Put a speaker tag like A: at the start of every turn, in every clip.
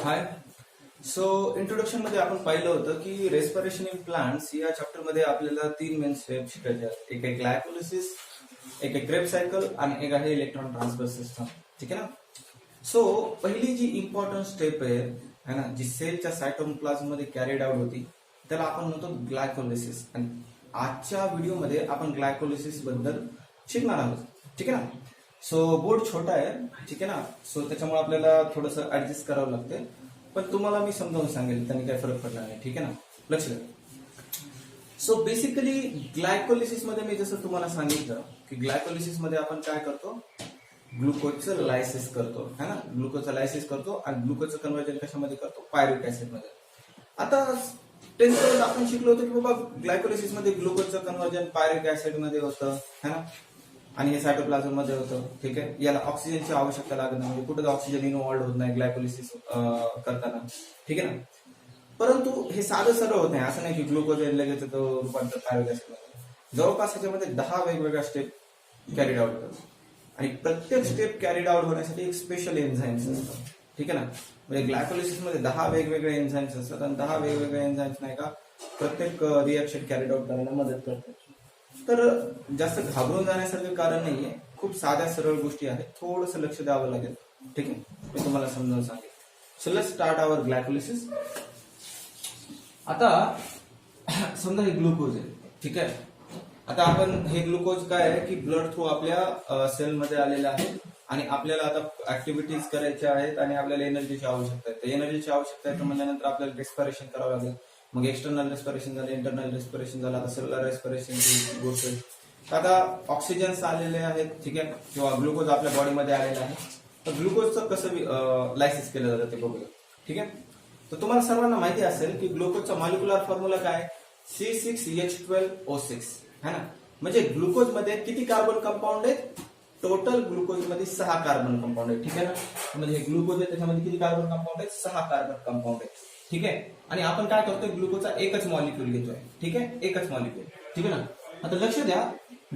A: हाय. So introduction मध्ये आपण पाहिलं होतं की रेस्पिरेशन इन प्लांट्स या चॅप्टर मध्ये आपल्याला 3 मेन स्टेप शिकायचे आहेत. एक आहे ग्लायकोलिसिस, एक आहे क्रेब्स सायकल आणि एक आहे इलेक्ट्रॉन ट्रान्सफर सिस्टम. ठीक आहे ना. सो पहिली जी इम्पॉर्टंट स्टेप आहे ना, जी सेलच्या सायटोप्लाझम मध्ये कॅरीड आउट होती, त्याला आपण म्हणतो ग्लायकोलिसिस. आणि आजच्या व्हिडिओमध्ये आपण ग्लायकोलिसिस बद्दल शिकणार आहोत. ठीक आहे ना. सो बोर्ड छोटा आहे, ठीक आहे ना. सो त्याच्यामुळे आपल्याला थोडंसं ऍडजस्ट करावं लागतं, पण तुम्हाला मी समजावून सांगेल, त्यांनी काही फरक पडला नाही. ठीक आहे ना. लक्ष द्या. सो बेसिकली ग्लायकोलिसिस मध्ये मी जसं तुम्हाला सांगितलं की ग्लायकोलिसिस मध्ये आपण काय करतो, ग्लुकोजचं लायसिस करतो, है ना. ग्लुकोजचं लायसिस करतो आणि ग्लुकोजचं कन्व्हर्जन कशामध्ये करतो, पायरुव्हिक ऍसिड मध्ये. आता 10th आपण शिकलो होतो की बाबा ग्लायकोलिसिस मध्ये ग्लुकोजचं कन्व्हर्जन पायरुव्हिक ऍसिड मध्ये होतं, है ना. आणि हे सायटोप्लाझम मध्ये होतं. ठीक आहे. याला ऑक्सिजनची आवश्यकता लागत नाही, म्हणजे कुठेच ऑक्सिजन इन्व्हॉल्व होत नाही ग्लायकोलिसिस करताना. ठीक आहे ना. परंतु हे साधं सरळ होत नाही, असं नाही की ग्लुकोज लगेच तो रूपांतर पायरुव्हिक ऍसिड मध्ये. जवळपास ह्याच्यामध्ये 10 वेगवेगळ्या स्टेप कॅरीड आउट करतो आणि प्रत्येक स्टेप कॅरीड आउट होण्यासाठी एक स्पेशल एन्झाईम्स असतात. ठीक आहे ना. म्हणजे ग्लायकोलिसिस मध्ये 10 वेगवेगळे एन्झाईम्स असतात आणि 10 वेगवेगळे एन्झाईम्स नाही का प्रत्येक रिएक्शन कॅरीड आउट करायला मदत करतात. तर जास्त घाबरून जाण्यासारखं कारण नाहीये, खूप साध्या सरळ गोष्टी आहेत, थोडंसं लक्ष द्यावं लागेल. ठीक आहे. मी तुम्हाला समजावून सांगेन. So let's start our glycolysis. आता समजा हे ग्लुकोज आहे. ठीक आहे. आता आपण हे ग्लुकोज काय आहे की ब्लड थ्रू आपल्या सेलमध्ये आलेलं आहे आणि आपल्याला आता ऍक्टिव्हिटीज करायच्या आहेत आणि आपल्याला एनर्जीची आवश्यकता आहे. एनर्जीची आवश्यकता आहे तर म्हणल्यानंतर आपल्याला रेस्पिरेशन करावं लागेल. मग एक्सटर्नल रेस्पिरेशन झालं, इंटरनल रेस्पिरेशन झालं, आता सेल्युलर रेस्पिरेशन गोष्ट. आता ऑक्सिजन्स आलेले आहेत, ठीक आहे, किंवा ग्लुकोज आपल्या बॉडीमध्ये आलेला आहे. तर ग्लुकोजचं कसं लायसिस केलं जातं ते बघूया. ठीक आहे. तर तुम्हाला सर्वांना माहिती असेल की ग्लुकोजचा मॉलिक्युलर फॉर्म्युला काय, C6H12O6, है ना. म्हणजे ग्लुकोज मध्ये किती कार्बन कंपाऊंड आहेत, टोटल ग्लुकोज मध्ये 6 कार्बन कंपाऊंड आहेत. ठीक आहे ना. म्हणजे हे ग्लुकोज आहे त्याच्यामध्ये किती कार्बन कंपाऊंड आहेत, 6 कार्बन कंपाऊंड आहेत. ठीक आहे. आणि आपण काय करतोय, ग्लुकोजचा एकच मॉलिक्युल घेतोय. ठीक आहे. एकच मॉलिक्युल. ठीक आहे ना. आता लक्ष द्या,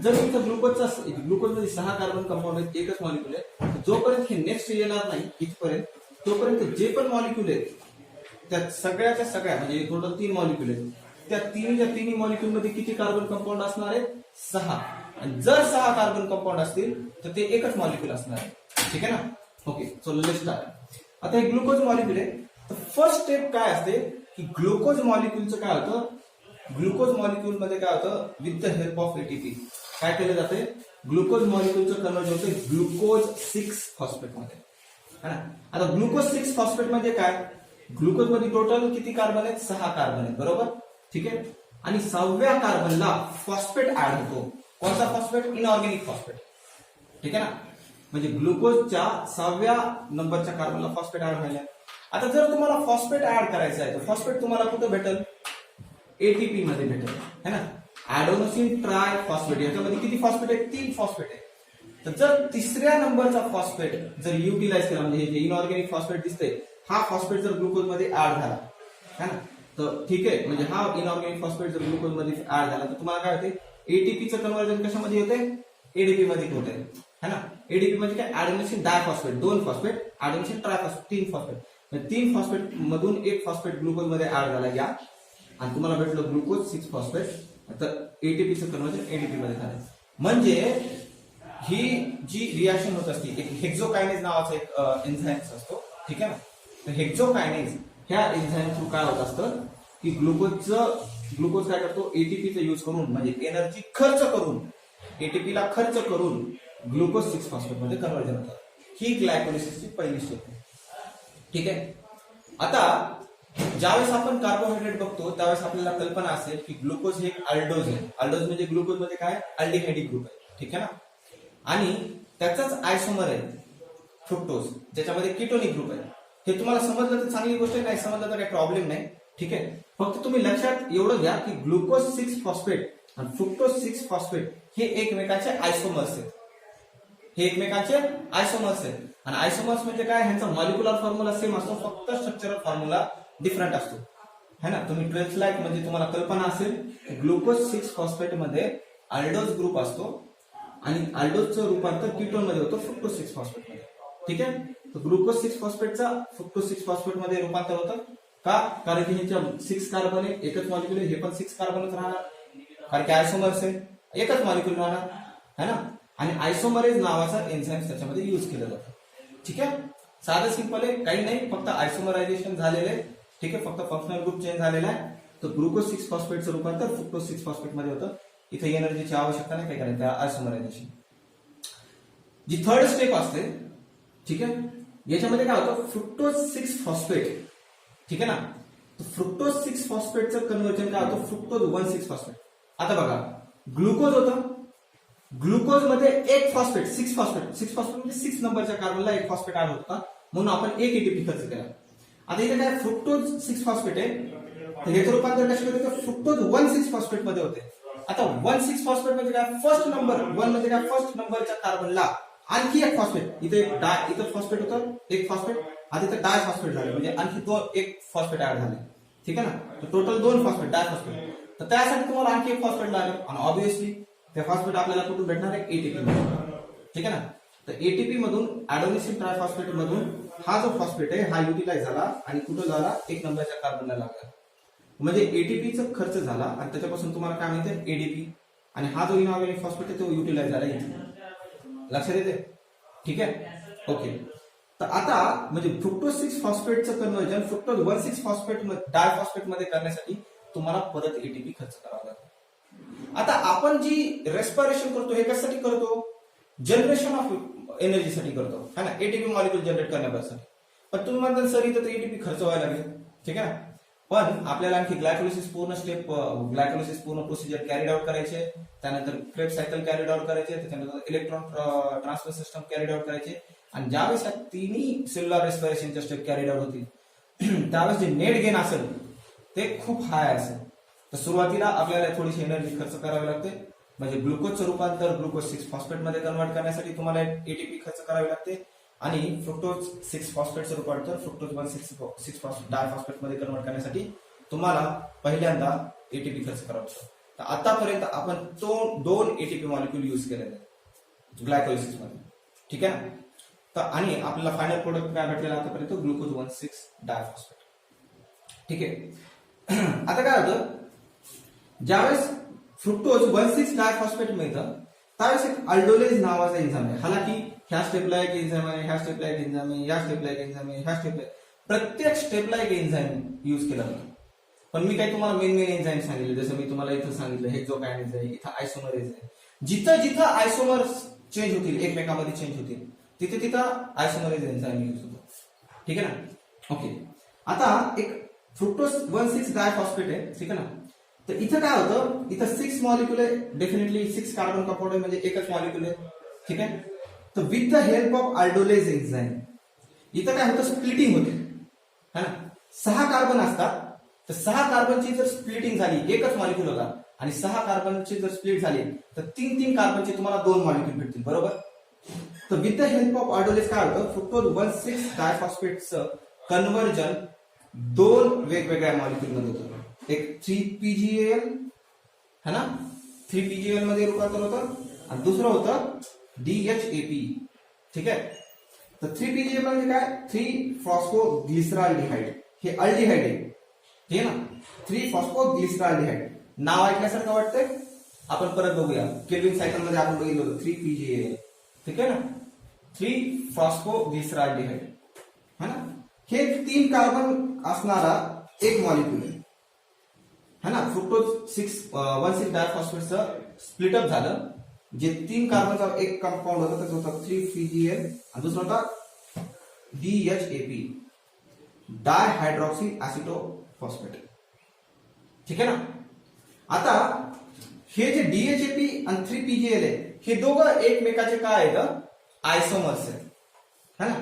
A: जर इथं ग्लुकोज मध्ये 6 कार्बन कंपाऊंड आहेत, एकच मॉलिक्युल आहे, जोपर्यंत हे नेक्स्ट येणार नाही इथपर्यंत, तोपर्यंत जे पण मॉलिक्युल आहेत त्या सगळ्याच्या सगळ्या, म्हणजे टोटल 3 मॉलिक्युल आहेत, त्या तिन्ही मॉलिक्युल मध्ये किती कार्बन कंपाऊंड असणार आहेत, 6. आणि जर 6 कार्बन कंपाऊंड असतील तर ते एकच मॉलिक्युल असणार आहे. ठीक आहे ना. ओके. So let's start. आता हे ग्लुकोज मॉलिक्युल आहे. तर फर्स्ट स्टेप काय असते की ग्लुकोज मॉलिक्युलचं काय होतं, ग्लुकोज मॉलिक्युल मध्ये काय होतं, with the help of ATP काय केलं जाते, ग्लुकोज मॉलिक्युलचं कन्वर्ट होते ग्लुकोज 6 फॉस्फेट मध्ये, है ना. आता ग्लुकोज 6 फॉस्फेट म्हणजे काय, ग्लुकोज मध्ये टोटल किती कार्बन आहेत, 6 कार्बन आहेत, बरोबर. ठीक आहे. आणि 6व्या कार्बनला फॉस्फेट ऍड होतो. कोणता फॉस्फेट, इनऑर्गॅनिक फॉस्फेट. ठीक आहे ना. म्हणजे ग्लुकोजच्या 6व्या नंबरच्या कार्बनला फॉस्फेट ऍड व्हायला. आता जर तुम्हाला फॉस्फेट ऍड करायचं आहे तर फॉस्फेट तुम्हाला कुठं भेटेल, एटीपी मध्ये भेटेल, है ना. ऍडेनोसिन ट्राय फॉस्फेट. याच्यामध्ये किती फॉस्फेट आहे, 3 फॉस्फेट आहे. तर जर 3ऱ्या नंबरचा फॉस्फेट जर युटिलाइज केला, म्हणजे हे इनऑर्गॅनिक फॉस्फेट दिसतंय, हा फॉस्फेट जर ग्लुकोज मध्ये ऍड झाला, है ना, तर ठीक आहे, म्हणजे हा इनऑर्गॅनिक फॉस्फेट जर ग्लुकोज मध्ये ऍड झाला तर तुम्हाला काय होते, एटीपीचं कन्व्हर्जन कशामध्ये होते, एडीपी मध्ये होते, है ना. एडीपी म्हणजे काय, adenosine diphosphate 2 phosphate, adenosine triphosphate 3 phosphate. 3 phosphate मधून एक फॉस्फेट ग्लुकोज मध्ये ऍड झाला या, आणि तुम्हाला भेटलं ग्लुकोज 6 फॉस्फेट. तर एटीपीचं कन्व्हर्जन एडीपी मध्ये झालं. म्हणजे ही जी रिएक्शन होत असते, एक हेक्झोकायनेज नावाचा एक एन्झाईम असतो. ठीक आहे ना. तर हेक्झोकायनेज ह्या एन्झाईम थ्रू काय होत असतं की ग्लुकोज काय करतो, एटीपीचा यूज करून, म्हणजे एनर्जी खर्च करून, एटीपीला खर्च करून ग्लुकोज 6 फॉस्फेट मध्ये कन्व्हर्जन होतं. ही ग्लायकोलिसिसची पहिली स्टेप आहे. ठीक आहे. आता ज्यावेळेस आपण कार्बोहायड्रेट बघतो त्यावेळेस आपल्याला कल्पना असेल की ग्लुकोज हे एक अल्डोज आहे. अल्डोज म्हणजे ग्लुकोज मध्ये काय, अल्डिहाइडिक ग्रुप आहे. ठीक आहे ना. आणि त्याचाच आयसोमर आहे फ्रुक्टोज, ज्याच्यामध्ये किटोनिक ग्रुप आहे. हे तुम्हाला समजलं तर चांगली गोष्ट आहे, नाही समजलं तर काही प्रॉब्लेम नाही. ठीक आहे. फक्त तुम्ही लक्षात एवढं घ्या की ग्लुकोज 6 फॉस्फेट आणि फ्रुक्टोज 6 फॉस्फेट हे एकमेकांचे आयसोमर्स आहेत. हे एकमेकांचे आयसोमर्स आहेत. आणि आयसोमर्स म्हणजे काय, ह्यांचा मॉलिक्युलर फॉर्म्युला सेम असतो, फक्त स्ट्रक्चरल फॉर्म्युला डिफरंट असतो, है ना. तुम्ही 12th ला म्हणजे तुम्हाला कल्पना असेल ग्लुकोज 6 फॉस्फेट मध्ये अल्डोज ग्रुप असतो आणि अल्डोजचं रूपांतर कीटोन मध्ये होतं फ्रुक्टोज 6 फॉस्फेट मध्ये. ठीक आहे. तर ग्लुकोज 6 फॉस्फेटचा फ्रुक्टोज 6 फॉस्फेट मध्ये रूपांतर होतं का? कारण की ह्याच्या 6 कार्बन आहे, एकच मॉलिक्युल आहे, हे पण 6 कार्बनच राहणार, कारण की आयसोमर्स आहे, एकच मॉलिक्युल राहणार है ना. आणि आयसोमरेज नावाचा एन्झाइम त्याच्यामध्ये युज केला जातो. ठीक आहे, साधं सिंपल आहे, काही नाही, फक्त आयसोमरायझेशन झालेलं आहे. ठीक आहे, फक्त फंक्शनल ग्रुप चेंज झालेला आहे. तर ग्लुकोज 6 फॉस्फेटचं रूपांतर फ्रुक्टोज 6 फॉस्फेट मध्ये होतं. इथे एनर्जीची आवश्यकता नाही, काय करायचं आयसोमरायझेशन. जी थर्ड स्टेप असते, ठीक आहे, याच्यामध्ये काय होतं, फ्रुक्टोज 6 फॉस्फेट. ठीक आहे ना, तर फ्रुक्टोज 6 फॉस्फेटचं कन्व्हर्जन काय होतं, फ्रुक्टोज 1,6 फॉस्फेट. आता बघा, ग्लुकोज होतं, ग्लुकोज मध्ये एक फॉस्फेट 6 फॉस्फेट म्हणजे 6 नंबरच्या कार्बनला एक फॉस्फेट ऍड होता, म्हणून आपण एक एटीपी खर्च केला. आता इथे काय फ्रुक्टोज 6 फॉस्फेट आहे, तर याचं रूपांतर कशामध्ये होतं, फ्रुक्टोज 1,6 फॉस्फेट मध्ये होते. आता 1,6 फॉस्फेट म्हणजे काय, फर्स्ट नंबर 1 म्हणजे काय, फर्स्ट नंबरच्या कार्बनला आणखी एक फॉस्फेट, इथे इथं फॉस्फेट होतं एक फॉस्फेट, आता इथं डाय फॉस्फेट झाले, म्हणजे आणखी एक फॉस्फेट ऍड झाले. ठीक आहे ना, तर टोटल 2 फॉस्फेट डाय फॉस्फेट. तर त्यासाठी तुम्हाला आणखी एक फॉस्फेट लागेल, आणि ऑब्विसली त्या फॉस्फेट आपल्याला कुठून भेटणार आहे, एटीपी मधून. ठीक आहे ना, तर एटीपी मधून ऍडोनिसिन ट्रायफॉस्फेट मधून हा जो फॉस्फेट आहे हा युटिलाइज झाला आणि कुठं झाला, एक नंबरच्या कार्बनला लागला, म्हणजे एटीपीचा खर्च झाला आणि त्याच्यापासून तुम्हाला काय मिळते, एडीपी. आणि हा जो इनऑर्गॅनिक फॉस्फेट आहे तो युटिलाइज झाला इथे. लक्षात येते? ठीक आहे, ओके. तर आता म्हणजे फ्रुक्टोज 6 फॉस्फेटचं कन्व्हर्जन फ्रुक्टोज 1,6 फॉस्फेट डायफॉस्फेट मध्ये करण्यासाठी तुम्हाला परत एटीपी खर्च करावा लागतो. आता आपण जी रेस्पिरेशन करतो हे कशासाठी करतो, जनरेशन ऑफ एनर्जीसाठी करतो है ना, एटीपी मॉलिक्यूल जनरेट करण्यासाठी. पण तुम्ही म्हणता सर इथं तर एटीपी खर्च व्हायला लागेल. ठीक आहे, पण आपल्याला आणखी ग्लायकोलिसिस पूर्ण प्रोसिजर कॅरीड आउट करायचे, त्यानंतर क्रेब्स सायकल कॅरीड आउट करायचे, त्याच्यानंतर electron transfer system carried out करायचे. आणि ज्यावेळेस या तिन्ही सेल्युलर रेस्पिरेशनच्या स्टेप कॅरीड आउट होतील त्यावेळेस जे नेट गेन असेल ते खूप हाय असेल. तर सुरुवातीला आपल्याला थोडीशी एनर्जी खर्च करावी लागते, म्हणजे ग्लुकोजचं रूपांतर ग्लुकोज 6 फॉस्फेट मध्ये कन्वर्ट करण्यासाठी तुम्हाला एटीपी खर्च करावी लागते, आणि फ्रुक्टोज 6 फॉस्फेटचं रूपांतर फ्रुक्टोज 1,6 डायफॉस्फेट मध्ये कन्वर्ट करण्यासाठी तुम्हाला पहिल्यांदा एटीपी खर्च करावा लागतो. तर आतापर्यंत आपण 2 एटीपी मॉलिक्यूल युज केलेले आहेत ग्लायकोलिसिस मध्ये. ठीक आहे ना, तर आणि आपल्याला फायनल प्रोडक्ट काय भेटलेला आतापर्यंत, ग्लुकोज 1,6 डायफॉस्फेट. ठीक आहे, आता काय होतं, ज्यावेळेस फ्रुक्टोज 1,6 डायफॉस्फेट मिळतं त्यावेळेस एक अल्डोलेज नावाचा एन्झाइम आहे. हालाकी ह्या स्टेपला एक एन्झाइम आहे, ह्या स्टेपला एक एन्झाइम आहे, ह्या स्टेपला एक एन्झाइम आहे, ह्या स्टेपला प्रत्येक स्टेपला एक एन्झाइम युज केला जातो. पण मी काही तुम्हाला मेन एन्झाइम सांगितले, जसं मी तुम्हाला इथं सांगितलं हेक्सोकायनेज आहे, इथं आयसोमरेज आहे. जिथं जिथं आयसोमर्स चेंज होतील, एकमेकांमध्ये चेंज होतील, तिथे तिथं आयसोमरेज एन्झाइम युज होतो. ठीक आहे ना, ओके. आता एक फ्रुक्टोज 1,6 डायफॉस्फेट आहे. ठीक आहे ना, तर इथं काय होतं, इथं 6 मॉलिक्युल आहे, डेफिनेटली 6 कार्बन कंपाऊंड आहे, म्हणजे एकच मॉलिक्युल आहे. ठीक आहे, तर with the help of aldolase enzyme इथं काय होतं, स्प्लिटिंग होते है ना. 6 कार्बन असतात, तर 6 कार्बनची जर स्प्लिटिंग झाली, एकच मॉलिक्युल होता, आणि 6 कार्बनची जर स्प्लिट झाली तर 3 कार्बनचे तुम्हाला 2 मॉलिक्युल भेटतील, बरोबर. तर विथ द हेल्प ऑफ अल्डोलेज काय होतं, फ्रुक्टोज 1,6 डायफॉस्फेटचं कन्व्हर्जन 2 वेगवेगळ्या मॉलिक्युल मध्ये होतं. एक 3PGAL है ना, 3PGAL मध्ये रूपांतर होतं, आणि दुसरं होतं DHAP. ठीक आहे, तर 3PGAL म्हणजे काय, 3-फॉस्फोग्लिसरॉल्डिहाइड, हे अल्डिहाइड आहे. ठीक आहे ना, 3-फॉस्फोग्लिसरॉल्डिहाइड नाव ऐकल्यासारखं वाटतंय. आपण परत बघूया, केल्विन सायकल मध्ये आपण बघितलं होतं 3PGAL. ठीक आहे ना, 3-फॉस्फोग्लिसरॉल्डिहाइड है ना, हे 3 कार्बन असणारा एक मॉलिक्युल आहे है ना. फ्रुक्टोज 1,6 डायफॉस्फेटचं स्प्लिटअप झालं, जे 3 कार्बनचा एक कंपाऊंड होता त्याचा होता 3PGAL, आणि दुसरा होता DHAP, डायहायड्रॉक्सी ऍसिटोफॉस्फेट. ठीक आहे ना, आता हे जे DHAP आणि 3PGAL आहे, हे दोघं एकमेकाचे काय आहेत, आयसोमर्स आहेत है ना.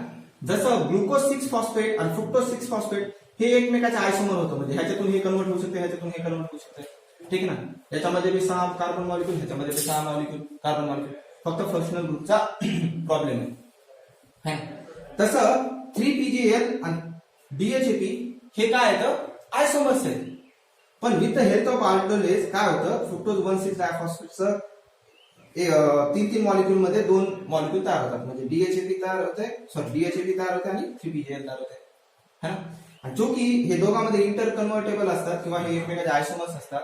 A: जसं ग्लुकोज 6 फॉस्फेट आणि फ्रुक्टोज 6 फॉस्फेट हे एकमेकाचे आयसोमर होतं, म्हणजे ह्याच्यातून हे कन्वर्ट होऊ शकते, ह्याच्यातून हे कन्वर्ट होऊ शकते. ठीक आहे ना, याच्यामध्ये 6 कार्बन मॉलिक्युल, ह्याच्यामध्ये 6 मॉलिक्युल कार्बन मॉलिक्युल, फक्त फंक्शनल ग्रुपचा प्रॉब्लेम आहे. तसं 3PGAL आणि DHAP हे काय आहेत, आयसोमर्स आहेत. पण विथ द हेल्प ऑफ अल्डोलेज काय होतं, फ्रुक्टोज 1,6 डायफॉस्फेटचं तीन तीन मॉलिक्यूल मध्ये दोन मॉलिक्यूल तयार होतात, म्हणजे डीएचएपी तयार होते, डीएचएपी तयार होते आणि 3PGL तयार होते, है ना. आणि जो की हे दोघांमध्ये इंटर कन्व्हर्टेबल असतात किंवा हे एकमेकांचे आयसोमर्स असतात,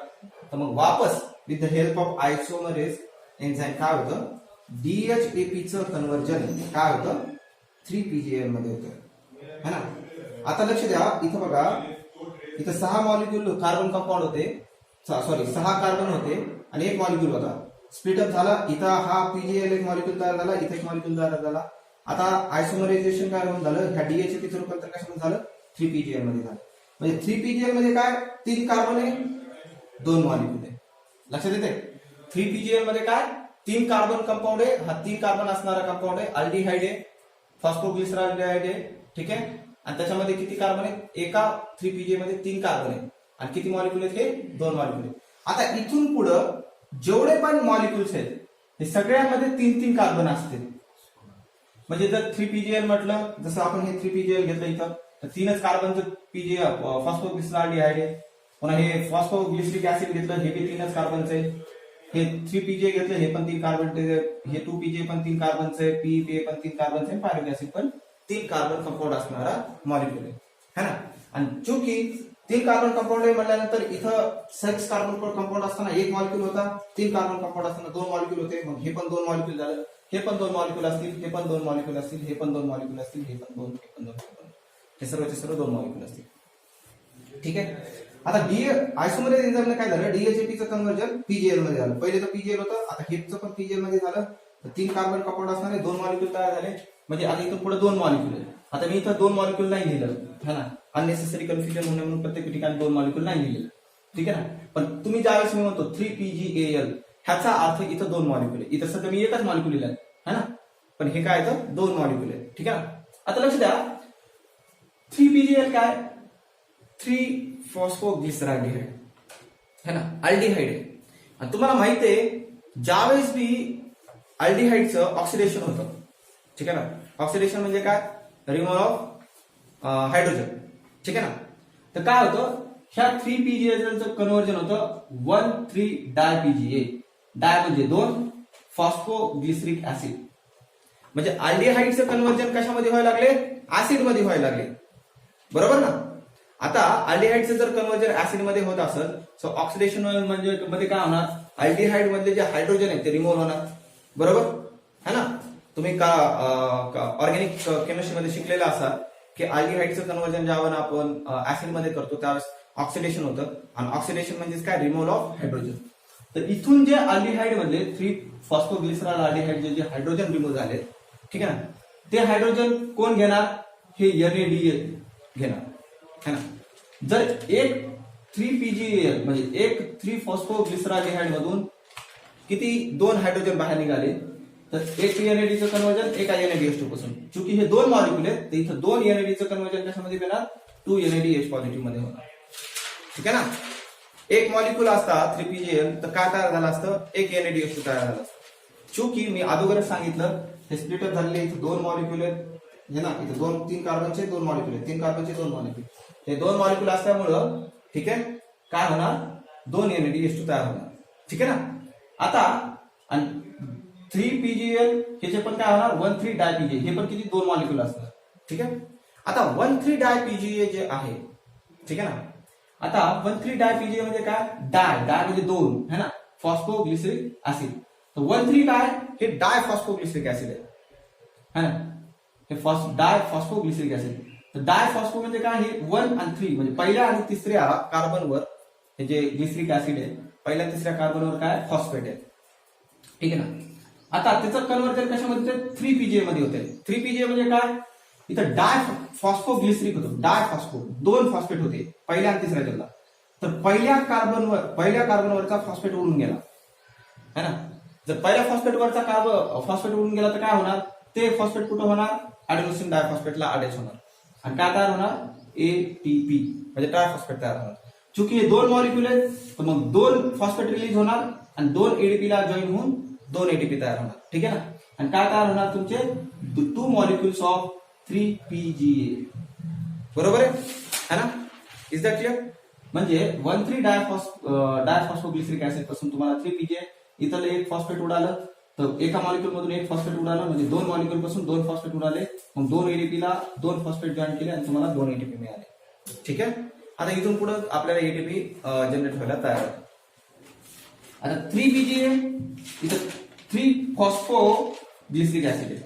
A: तर मग वापस with the help of isomerase enzyme काय होतं, डीएचएपीचं कन्व्हर्जन काय होतं 3PGL मध्ये होतं, है ना. आता लक्ष द्या, इथं बघा, इथं 6 मॉलिक्यूल कार्बन कंपाऊंड होते, 6 कार्बन होते आणि एक मॉलिक्यूल होता, स्प्लिट अप झाला, इथं हा पीजीएल एक मॉलिक्यूल तयार झाला, इथं एक मॉलिक्यूल तयार झाला. आता आयसोमरायझेशन काय होऊन झालं, ह्या डीएचएपीचं रूपांतर कशामध्ये झालं, 3PGL मध्ये झालं. म्हणजे 3PGL मध्ये काय, 3 कार्बन आहे 2 मॉलिक्यूल आहे, लक्षात येते. 3PGL मध्ये काय, 3 कार्बन कंपाऊंड आहे, हा 3 कार्बन असणारा कंपाऊंड आहे, अल्डिहाइड आहे, फॉस्फोग्लिसराल्डिहाइड आहे, ठीक आहे. आणि त्याच्यामध्ये किती कार्बन आहेत, एका 3PGL मध्ये 3 कार्बन आहे आणि किती मॉलिक्यूल आहेत, हे 2 मॉलिक्यूल आहेत. आता इथून पुढं जेवढे पण मॉलिक्युल्स आहेत हे सगळ्यामध्ये 3-3 कार्बन असतील. म्हणजे जर 3PGL म्हटलं, जसं आपण हे 3PGL घेतलं इथं, तर 3च कार्बनचं पीजीएल फॉस्फोग्लिसराल्डिहाइड आहे. पुन्हा हे फॉस्फोग्लिसरिक ऍसिड घेतलं, हे बी 3च कार्बनचं आहे. हे 3PGA घेतलं, हे पण 3 कार्बन, हे 2PGA पण 3 कार्बनचं आहे, PEPA पण 3 कार्बनचं आहे, पायरुव्हिक ऍसिड पण 3 कार्बन कंपाऊंड असणारा मॉलिक्यूल आहे, है ना. आणि चूंकि 3 कार्बन कंपाऊंड आहे म्हटल्यानंतर इथं 6 कार्बन कंपाऊंड असताना एक मॉलिक्यूल होता, 3 कार्बन कंपाऊंड असताना 2 मॉलिक्यूल होते, मग हे पण 2 मॉलिक्यूल झालं, हे पण 2 मॉलिक्यूल असतील, हे पण 2 मॉलिक्यूल असतील, हे पण 2 मॉलिक्यूल असतील, हे पण 2, हे पण 2, हे सर्वचे सर्व 2 मॉलिक्यूल असतील, ठीक आहे. आता आयसोमरेज एन्झाइमने काय झालं, डीएचएपीचं कन्व्हर्जन पीजीएल मध्ये झालं. पहिले तर पीजीएल होतं, आता हेचं पण पीजीएल मध्ये झालं, तर 3 कार्बन कंपाऊंड असणारे 2 मॉलिक्यूल तयार झाले. म्हणजे आता इथून पुढे 2 मॉलिक्यूल आहे. आता मी इथं 2 मॉलिक्यूल नाही लिहिलं, है ना, अननेसेसरी कन्फ्युजन होणे म्हणून प्रत्येक ठिकाणी 2 मॉलिक्यूल नाही लिहिलेलं, ठीक आहे ना. पण तुम्ही ज्यावेळेस मी म्हणतो 3PGAL, ह्याचा अर्थ इथं 2 मॉलिक्यूल आहे. इथं सध्या मी एकच मॉलिक्यूल लिहिलं, है ना, पण हे काय तर 2 मॉलिक्यूल आहे, ठीक आहे. आता लक्ष द्या, 3PGL काय, 3 फॉस्फोग्लिसराल्डिहाइड, है ना, अल्डिहाइड आहे. आणि तुम्हाला माहिती आहे, ज्यावेळेस बी अल्डिहाइडचं ऑक्सिडेशन होतं, ठीक आहे ना, ऑक्सिडेशन म्हणजे काय, रिमूव्हल ऑफ हायड्रोजन, ठीक आहे ना. तर काय होतं, ह्या 3PGAचं कन्व्हर्जन होतं 1,3-डायपीजीए. डाय म्हणजे 2, फॉस्फोग्लिसरिक ऍसिड. म्हणजे अल्डिहाइडचं कन्व्हर्जन कशामध्ये व्हायला लागले, ऍसिड मध्ये व्हायला लागले, बरोबर ना. आता अल्डिहाइडचं जर कन्व्हर्जन ऍसिड मध्ये होत असेल, सो ऑक्सिडेशन म्हणजे मध्ये काय होणार, अल्डिहाइड मधले जे हायड्रोजन आहे ते रिमूव्ह होणार, बरोबर है ना. तुम्ही का ऑर्गॅनिक केमिस्ट्री मध्ये शिकलेला असाल की अल्डिहाइडचं कन्व्हर्जन जेव्हा आपण ऍसिड मध्ये करतो त्यावेळेस ऑक्सिडेशन होतं, आणि ऑक्सिडेशन म्हणजे काय, रिमूव्हल ऑफ हायड्रोजन. तर इथून जे अल्डिहाइड मधले 3 फॉस्फोग्लिसरॉल अल्डिहाइड जे हायड्रोजन रिमूव्ह झाले, ठीक आहे ना, ते हायड्रोजन कोण घेणार, हे NADH घेणार, है ना. जर एक 3PGAL म्हणजे एक 3 फॉस्फोग्लिसराल्डिहाइड मधून किती 2 हायड्रोजन बाहेर निघाले, तर एक NADचं कन्व्हर्जन एका NADH2 पासून, चूंकि हे 2 मॉलिक्यूल आहेत, तर इथं 2 NADचं कन्व्हर्जन कशामध्ये होणार, 2 NADH पॉझिटिव्ह मध्ये होणार, ठीक आहे ना. एक मॉलिक्यूल असता 3PGAL, तर काय तयार झालं असतं, एक NADH2 तयार झालं असतं. चूंकि मी अगोदरच सांगितलं, हे स्प्लिट अप झालेले इथे 2 मॉलिक्यूल आहेत, हे ना, इथे 3 कार्बनचे 2 मॉलिक्यूल आहेत, 3 कार्बनचे 2 मॉलिक्यूल, हे 2 मॉलिक्यूल असल्यामुळं, ठीक आहे, काय होणार, 2 NADH2 तयार होणार, ठीक आहे ना. आता आणि 3PGAL ह्याचे पण काय होणार, 1,3-डायपीजीए, हे पण किती 2 मॉलिक्यूल असणार, ठीक आहे. आता 1,3-डायपीजीए जे आहे, ठीक आहे ना. आता 1,3-डायपीजीए म्हणजे काय, डाय म्हणजे 2, है ना, फॉस्फोग्लिसरिक ऍसिड. तर 1,3 काय, हे डाय फॉस्फोग्लिसरिक ऍसिड आहे, है ना, हे डाय फॉस्फोग्लिसरिक ऍसिड. तर डाय फॉस्फो म्हणजे काय, हे 1 आणि 3 म्हणजे पहिल्या आणि तिसऱ्या कार्बनवर हे जे ग्लिसरिक ऍसिड आहे, पहिल्या तिसऱ्या कार्बनवर काय, फॉस्फेट आहे, ठीक आहे ना. आता त्याचं कन्व्हर्जन कशामध्ये, 3PGA मध्ये होते. 3PGA म्हणजे काय, इथं डाय फॉस्फोग्लिसरिक होतं, डाय फॉस्फो 2 फॉस्फेट होते पहिल्या आणि तिसऱ्या जलला. तर पहिल्या कार्बनवरचा फॉस्फेट उडून गेला, है ना. जर पहिल्या फॉस्फेटवरचा फॉस्फेट उडून गेला तर काय होणार, ते फॉस्फेट कुठं होणार, ॲडेनोसिन डायफॉस्फेटला अटॅच होणार, आणि काय तयार होणार, ATP म्हणजे ट्रायफॉस्फेट तयार होणार. चूंकि हे 2 मॉलिक्यूल आहेत, तर मग 2 फॉस्फेट रिलीज होणार आणि 2 ADP ला जॉईन होऊन 2 ATP तयार होणार, ठीक आहे ना. आणि काय तयार होणार, तुमचे 2 मॉलिक्युल्स ऑफ 3PGA, बरोबर आहे ना. Is that clear. म्हणजे 1,3 डायफॉस्फोग्लिसरिक ऍसिड पासून तुम्हाला 3PGA, इथं एक फॉस्फेट उडालं, तर एका मॉलिक्यूल मधून एक फॉस्फेट उडाला, म्हणजे 2 मॉलिक्यूल पासून 2 फॉस्फेट उडाले, मग 2 एटीपी ला 2 फॉस्फेट जॉईन केले आणि तुम्हाला 2 एटीपी मिळाले. ठीक आहे. आता इथून पुढे आपल्याला एटीपी जनरेट व्हायला तयार आहे. आता 3PGA इथं 3 फॉस्फोग्लिसरिक ऍसिड आहे.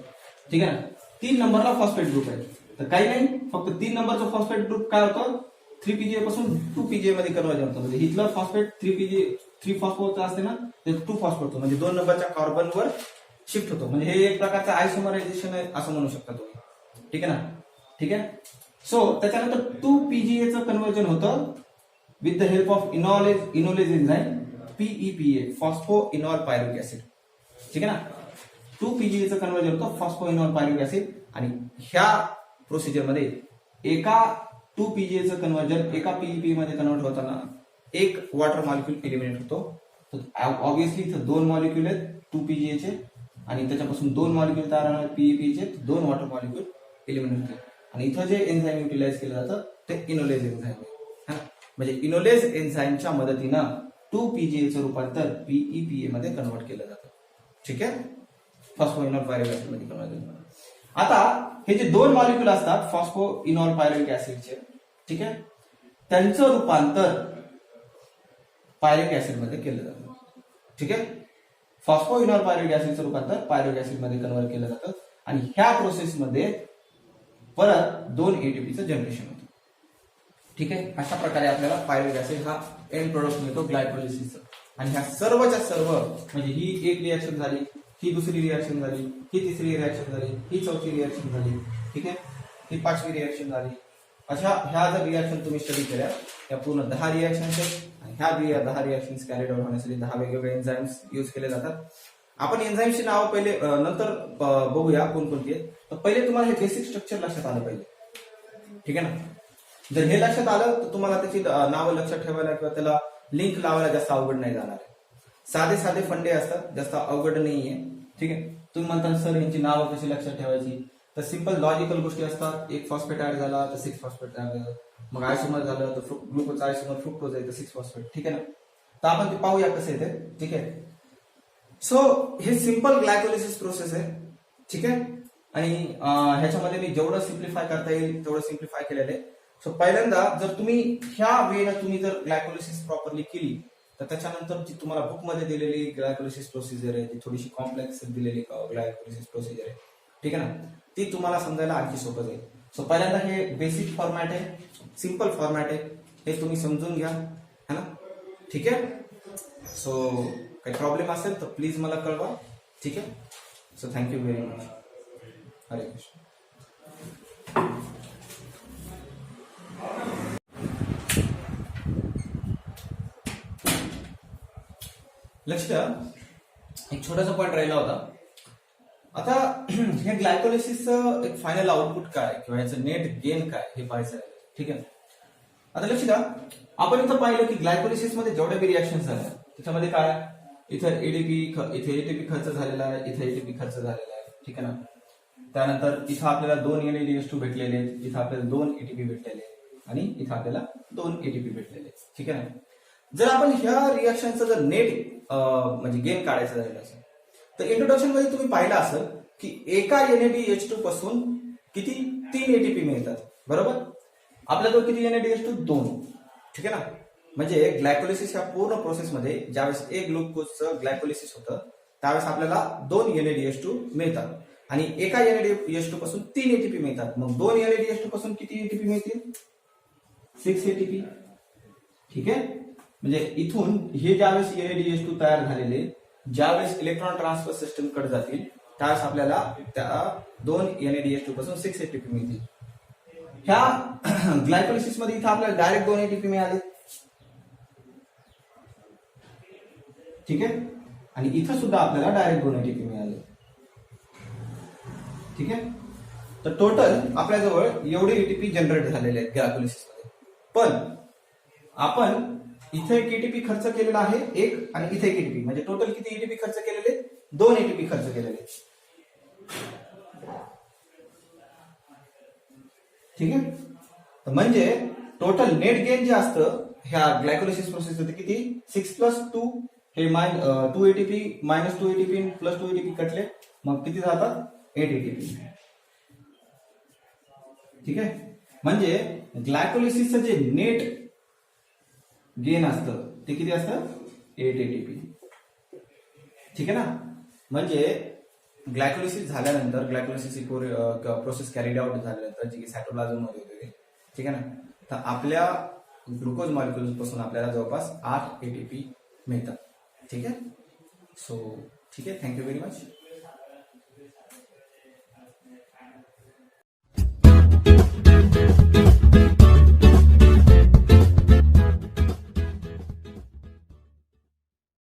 A: ठीक आहे ना. 3 नंबरला फॉस्फेट ग्रुप आहे. तर काही नाही, फक्त 3 नंबरचा फॉस्फेट ग्रुप काय होतं, 3PGA पासून 2PGA मध्ये कन्वर्जन होतं. म्हणजे इथलं फॉस्फेट 3 फॉस्फोचं असते ना, ते 2 फॉस्फेट होतं, म्हणजे 2 नंबरच्या कार्बनवर शिफ्ट होतो. म्हणजे हे एक प्रकारचं आयसोमरायझेशन आहे असं म्हणू शकता तुम्ही. ठीक आहे ना. ठीक आहे. सो त्याच्यानंतर 2PGA चं कन्वर्जन होतं with the help of enolase enzyme PEPA, phospho इनॉल pyruvic acid. ठीक आहे ना. 2PGA चं कन्वर्जन होतं फॉस्फो इनॉल पायरुविक ऍसिड, आणि ह्या प्रोसिजर मध्ये एका 2PGA चं कन्वर्जन एका PEPA मध्ये कन्वर्ट होताना एक वॉटर मॉलिक्यूल एलिमिनेट होतो. तर ऑब्व्हियसली इथं 2 मॉलिक्यूल आहेत 2PGA चे, आणि त्याच्यापासून 2 मॉलिक्यूल तयार होणार PEPA चे, 2 वॉटर मॉलिक्यूल एलिमिनेट होते. आणि इथं जे एन्झाइम युटिलाइज केलं जातं ते इनोलेज एन्झाइम आहे. म्हणजे इनोलेज एन्झाइमच्या मदतीनं 2PGA चं रूपांतर PEPA मध्ये कन्वर्ट केलं जातं. ठीक आहे. फॉस्फो इनॉल पायरुविक ऍसिड मध्ये कन्वर्ट. आता हे जे 2 मॉलिक्यूल असतात फॉस्फो इनॉल पायरुविक ऍसिडचे, ठीक आहे, त्यांचं रूपांतर पायरुविक ऍसिड मध्ये केलं जातं. ठीक आहे. फॉस्फो इनॉल पायरुविक ऍसिडचं रूपांतर पायरुविक ऍसिड मध्ये कन्वर्ट केलं जातं, आणि ह्या प्रोसेसमध्ये परत 2 एटीपीचं जनरेशन होतं. ठीक आहे. अशा प्रकारे आपल्याला पायरुविक ऍसिड हा एंड प्रोडक्ट मिळतो ग्लायकोलिसिसचा. आणि ह्या सर्वच्या सर्व, म्हणजे ही एक रिएक्शन झाली, ही दुसरी रिएक्शन झाली, ही तिसरी रिएक्शन झाली, ही चौथी रिएक्शन झाली, ठीक आहे, ही 5वी रिएक्शन झाली. अशा ह्या जर रिएक्शन तुम्ही स्टडी केल्या, त्या पूर्ण 10 रिएक्शन आहेत, आणि ह्या 10 रिएक्शन कॅरीड आउट होण्यासाठी 10 वेगवेगळे एन्झाइम्स यूज केले जातात. आपण एन्झाइम्सची नाव पहिले नंतर बघूया कोणकोणती आहेत. तर पहिले तुम्हाला हे बेसिक स्ट्रक्चर लक्षात आलं पाहिजे. ठीक आहे ना. जर हे लक्षात आलं तर तुम्हाला त्याची नावं लक्षात ठेवायला किंवा त्याला लिंक लावायला जास्त अवघड नाही जाणार आहे. साधे साधे फंडे असतात, जास्त अवघड नाहीये. ठीक आहे. तुम्ही म्हणता सर यांची नावं कशी लक्षात ठेवायची, तर सिंपल लॉजिकल गोष्टी असतात. एक फॉस्फेट ऍड झाला तर 6 फॉस्फेट ऍड झालं, मग आयसोमर झालं तर ग्लुकोज आयसोमर फ्रुक्टोज आहे तर 6 फॉस्फेट. ठीक आहे ना. तर आपण ते पाहूया कसं येते. ठीक आहे. सो हे सिंपल ग्लायकोलिसिस प्रोसेस आहे. ठीक आहे. आणि ह्याच्यामध्ये मी जेवढं सिम्प्लिफाय करता येईल तेवढं सिम्प्लिफाय केलेलं आहे. सो पहिल्यांदा जर तुम्ही ह्या वेळेला तुम्ही जर ग्लायकोलिसिस प्रॉपरली केली, तर त्याच्यानंतर जी तुम्हाला बुक मध्ये दिलेली ग्लायकोलिसिस प्रोसिजर आहे ती थोडीशी कॉम्प्लेक्स दिलेली ग्लायकोलिसिस प्रोसिजर आहे. ठीक आहे ना. ती तुम्हाला समजायला आणखी सोपं जाईल. सो पहिल्यांदा हे बेसिक फॉर्मॅट आहे, सिंपल फॉर्मॅट आहे, हे तुम्ही समजून घ्या, है ना. ठीक आहे. सो काही प्रॉब्लेम असेल तर प्लीज मला कळवा. ठीक आहे. So thank you very much. हरे कृष्ण. लक्ष द्या, एक छोटासा पॉइंट राहिला होता. आता हे ग्लायकोलिसिसचं एक फायनल आउटपुट काय किंवा याचं नेट गेन काय हे पाहायचं आहे. ठीक आहे. आता लक्ष द्या, आपण इथं पाहिलं की ग्लायकोलिसिस मध्ये जेवढ्या बी रिएक्शन झाल्या त्याच्यामध्ये काय, इथं इथे एटीपी खर्च झालेला आहे, इथे एटीपी खर्च झालेला आहे. ठीक आहे ना. त्यानंतर इथं आपल्याला 2 NADH2 भेटलेले आहेत, इथं आपल्याला 2 ATP भेटलेले आहेत, आणि इथं आपल्याला 2 ATP भेटलेले आहेत. ठीक आहे ना. जर आपण ह्या रिएक्शनचं जर नेट म्हणजे गेन काढायचं झालं असेल तर इंट्रोडक्शन मध्ये तुम्ही पाहिलं असेल की एका NADH2 पासून किती 3 ATP मिळतात. बरोबर. आपल्याजवळ किती NADH2? 2. ठीक आहे ना. म्हणजे ग्लायकोलिसिस या पूर्ण प्रोसेसमध्ये ज्यावेळेस एक ग्लुकोजचं ग्लायकोलिसिस होतं त्यावेळेस आपल्याला 2 NADH2 मिळतात, आणि एका NADH2 पासून 3 ATP मिळतात. मग 2 NADH2 पासून किती ATP मिळतील? 6 ATP. ठीक आहे. म्हणजे इथून हे ज्यावेळेस NADH2 तयार झालेले, ज्यावेळेस इलेक्ट्रॉन ट्रान्सफर सिस्टम कडे जातील त्यावेळेस आपल्याला त्या 2 NADH2 पासून 6 ATP मिळतील. ह्या ग्लायकोलिसिस मध्ये इथं आपल्याला डायरेक्ट 2 ATP मिळाले. ठीक आहे. आणि इथं सुद्धा आपल्याला डायरेक्ट 2 ATP मिळाले. ठीक आहे. तर टोटल आपल्याजवळ एवढे ATP जनरेट झालेले आहेत ग्लायकोलिसिस मध्ये. पण आपण इथे एक एटीपी खर्च केलेला आहे एक, आणि इथे एक एटीपी, म्हणजे टोटल किती एटीपी खर्च केलेले? 2 एटीपी खर्च केलेले. ठीक आहे. म्हणजे टोटल नेट गेन जे असतं ह्या ग्लायकोलिसिस प्रोसेस मध्ये किती? 6 + 2 हे 2 ATP minus 2 ATP plus 2 ATP कटले, मग किती जातात 8 एटीपी. ठीक आहे. म्हणजे ग्लायकोलिसिसचं जे नेट गेन असतं ते किती असतं 8 एटीपी. ठीक आहे ना. म्हणजे ग्लायकोलिसिस झाल्यानंतर ग्लायकोलिसिस प्रोसेस कॅरीड आउट झाल्यानंतर जी की सायटोप्लाझम मध्ये होते, ठीक आहे ना, तर आपल्या ग्लुकोज मॉलिक्युल्स पासून आपल्याला जवळपास 8 एटीपी मिळतात. ठीक आहे. सो ठीक आहे. Thank you very much.